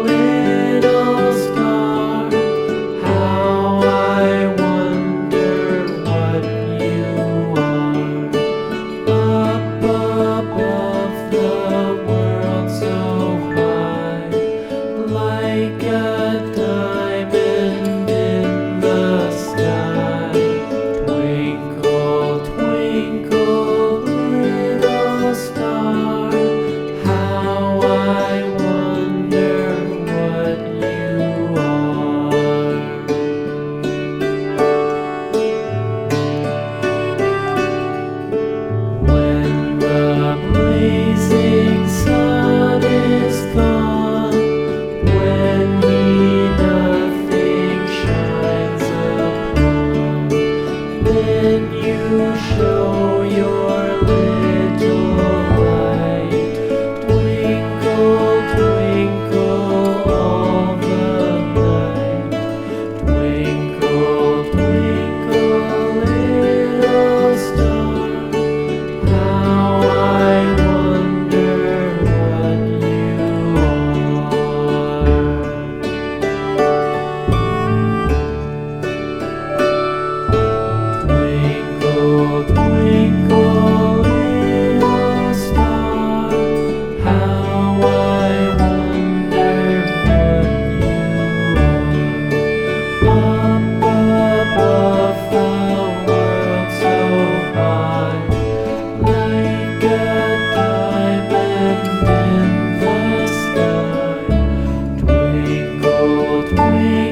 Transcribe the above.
little star, how I wonder what you are. Up above the world so high, like a diamond in the sky. Twinkle, twinkle, little star, how I wonder what you are. When the blazing sun is gone, when he nothing shines upon, then you show your little light. Twinkle, twinkle all the night. Twinkle, twinkle, little star, how I wonder what you are. Twinkle, twinkle, little star, how I wonder what you are. Up above the world so high, like a diamond in the sky. Twinkle, twinkle,